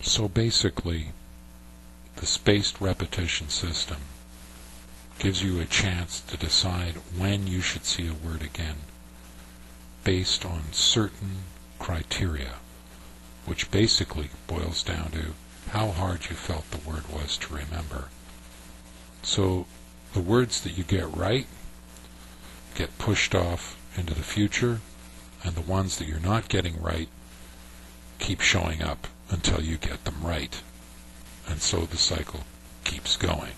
So basically, the spaced repetition system gives you a chance to decide when you should see a word again based on certain criteria, which basically boils down to how hard you felt the word was to remember. So the words that you get right get pushed off into the future, and the ones that you're not getting right keep showing up until you get them right. And so the cycle keeps going.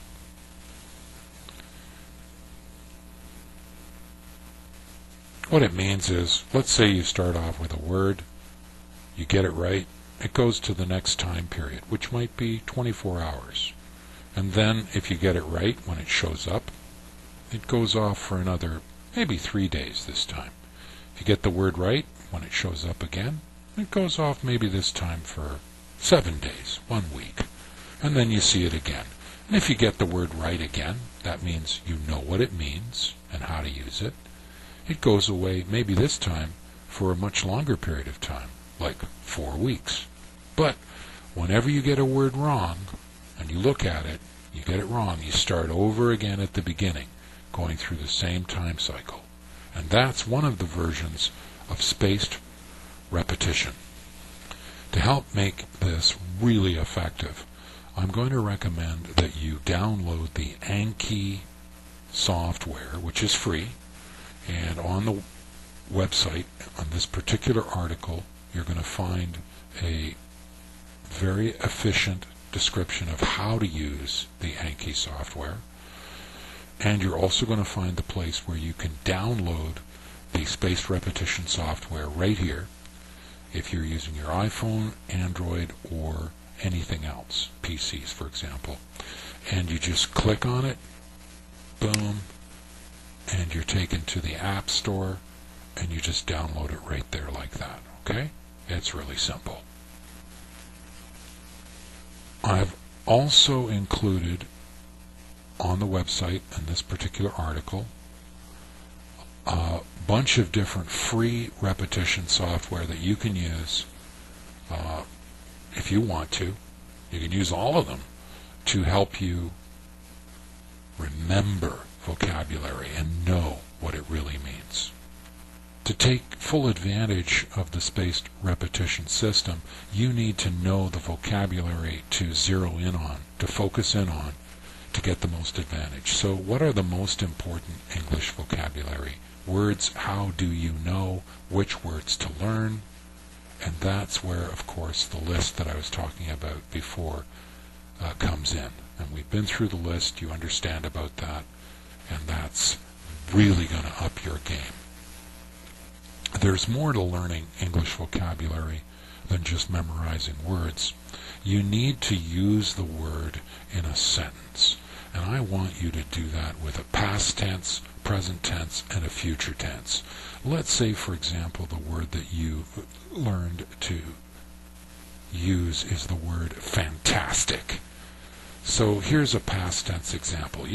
What it means is, let's say you start off with a word, you get it right, it goes to the next time period, which might be 24 hours. And then if you get it right when it shows up, it goes off for another maybe 3 days this time. If you get the word right when it shows up again, it goes off maybe this time for 7 days, 1 week. And then you see it again. And if you get the word right again, that means you know what it means and how to use it. It goes away maybe this time for a much longer period of time, like 4 weeks. But whenever you get a word wrong, and you look at it, you get it wrong, you start over again at the beginning, going through the same time cycle. And that's one of the versions of spaced repetition. To help make this really effective, I'm going to recommend that you download the Anki software, which is free. And on the website, on this particular article, you're going to find a very efficient description of how to use the Anki software. And you're also going to find the place where you can download the spaced repetition software right here if you're using your iPhone, Android, or anything else, PCs for example. And you just click on it, boom, and you're taken to the App Store, and you just download it right there like that, okay? It's really simple. I've also included on the website in this particular article a bunch of different free repetition software that you can use if you want to. You can use all of them to help you remember vocabulary and know what it really means. To take full advantage of the spaced repetition system, you need to know the vocabulary to zero in on, to focus in on, to get the most advantage. So what are the most important English vocabulary words? How do you know which words to learn? And that's where, of course, the list that I was talking about before comes in. And we've been through the list, you understand about that, and that's really going to up your game. There's more to learning English vocabulary than just memorizing words. You need to use the word in a sentence. And I want you to do that with a past tense, present tense, and a future tense. Let's say, for example, the word that you learned to use is the word fantastic. So here's a past tense example.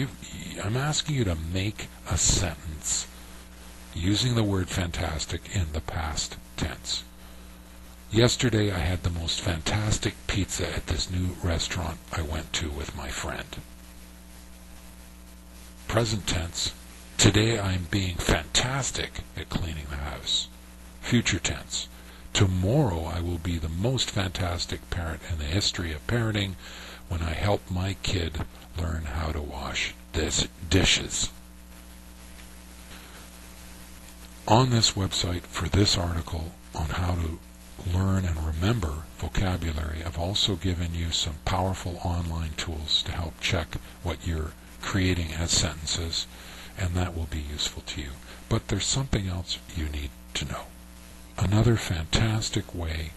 I'm asking you to make a sentence using the word fantastic in the past tense. Yesterday I had the most fantastic pizza at this new restaurant I went to with my friend. Present tense. Today I'm being fantastic at cleaning the house. Future tense. Tomorrow I will be the most fantastic parent in the history of parenting when I help my kid learn how to wash dishes. On this website for this article on how to learn and remember vocabulary, I've also given you some powerful online tools to help check what you're creating as sentences, and that will be useful to you. But there's something else you need to know. Another fantastic way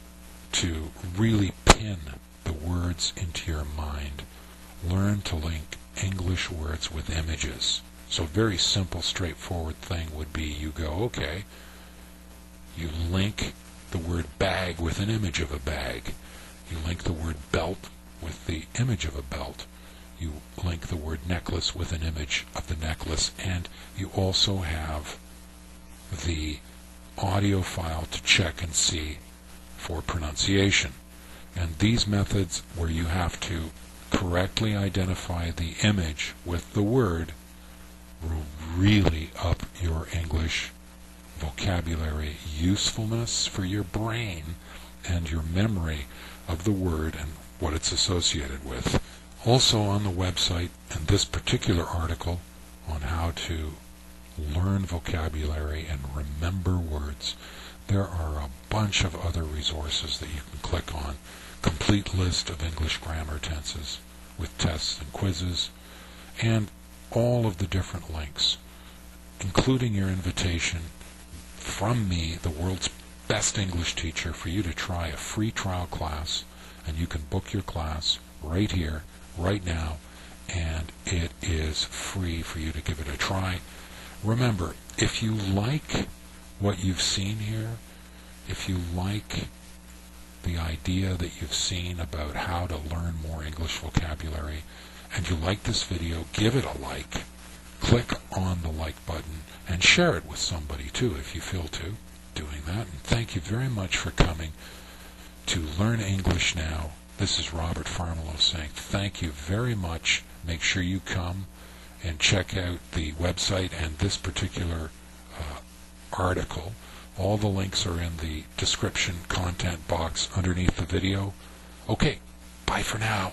to really pin the words into your mind, learn to link English words with images. So a very simple, straightforward thing would be you go, okay, you link the word bag with an image of a bag. You link the word belt with the image of a belt. You link the word necklace with an image of the necklace, and you also have the audio file to check and see for pronunciation. And these methods where you have to correctly identify the image with the word will really up your English vocabulary usefulness for your brain and your memory of the word and what it's associated with. Also on the website, in this particular article on how to learn vocabulary and remember words, there are a bunch of other resources that you can click on. Complete list of English grammar tenses with tests and quizzes, and all of the different links, including your invitation from me, the world's best English teacher, for you to try a free trial class, and you can book your class right here, right now, and it is free for you to give it a try. Remember, if you like what you've seen here, if you like the idea that you've seen about how to learn more English vocabulary, and you like this video, give it a like. Click on the like button and share it with somebody too if you feel to doing that. And thank you very much for coming to Learn English Now. This is Robert Farmelo saying thank you very much. Make sure you come and check out the website and this particular article. All the links are in the description content box underneath the video. Okay, bye for now.